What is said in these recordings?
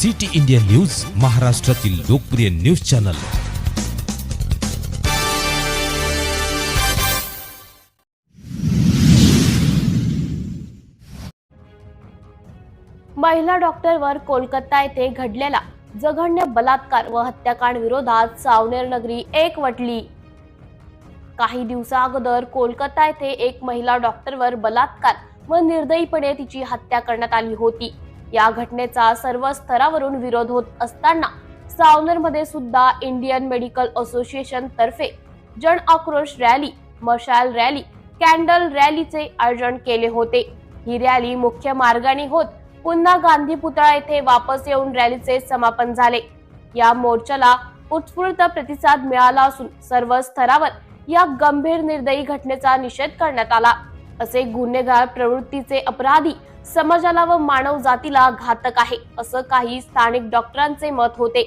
City India news, महाराष्ट्रातील लोकप्रिय news channel. महिला डॉक्टरवर कोलकाता येथे घडलेला जघन्य बलात्कार व हत्याकांड विरोधात सावनेर नगरी एकवटली। काही दिवसाअगोदर कोलकाता येथे एक महिला डॉक्टरवर बलात्कार व निर्दयीपणे तिची हत्या करण्यात आली होती। या घटनेचा सर्व स्तरावरून विरोध होत असताना सावनेरमध्ये सुद्धा इंडियन मेडिकल असोसिएशन तर्फे जन आक्रोश रॅली, मशाल रॅली, कॅन्डल रॅलीचे आयोजन केले होते। ही रॅली मुख्य मार्गाने होत पुन्हा गांधी पुतळा येथे वापस येऊन रॅलीचे समापन झाले। या मोर्चाला उत्स्फूर्त प्रतिसाद मिळाला असून सर्व स्तरावर या गंभीर निर्दयी घटनेचा निषेध करण्यात आला। असे गुन्हेगार प्रवृत्तीचे अपराधी समाजाला व मानव जातीला घातक आहे, असं काही स्थानिक डॉक्टरांचे मत होते।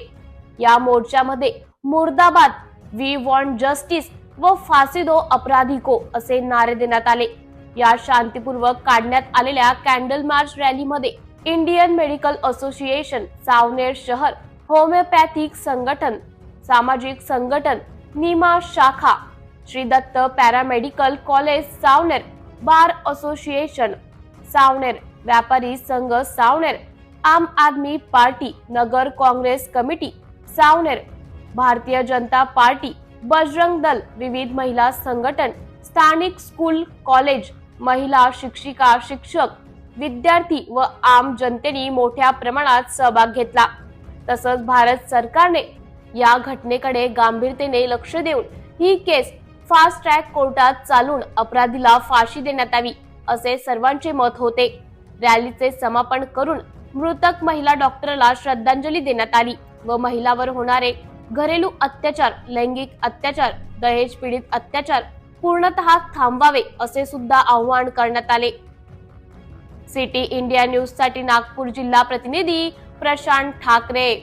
या मोर्चामध्ये मुर्दाबाद, वी वॉन्ट जस्टिस व फांसी दो अपराधी को असे नारे देण्यात आले। या शांतीपूर्वक काढण्यात आलेल्या कॅन्डल मार्च रॅलीमध्ये इंडियन मेडिकल असोसिएशन सावनेर शहर, होमिओपॅथिक संघटन, सामाजिक संघटन, नीमा शाखा, Shri Datta paramedical college Savner, bar association Savner, व्यापारी संघ सावनेर, आम आदमी पार्टी, नगर काँग्रेस कमिटी सावनेर, भारतीय जनता पार्टी, बजरंग दल, विविध महिला संघटन, स्थानिक स्कूल कॉलेज, महिला शिक्षिका, शिक्षक, विद्यार्थी व आम जनतेने मोठ्या प्रमाणात सहभाग घेतला। तसंच भारत सरकारने या घटनेकडे गांभीर्याने लक्ष देऊन ही केस फास्ट ट्रॅक कोर्टात चालून अपराधीला फाशी देण्यात यावी, असे सर्वांचे मत होते। रॅलीचे समापन करून मृतक महिला डॉक्टरला श्रद्धांजली देण्यात आली व महिलावर होणारे घरेलू अत्याचार, लैंगिक अत्याचार, दहेज पीडित अत्याचार पूर्णतः थांबवावे असे सुद्धा आवाहन करण्यात आले। सिटी इंडिया न्यूज साठी नागपूर जिल्हा प्रतिनिधी प्रशांत ठाकरे।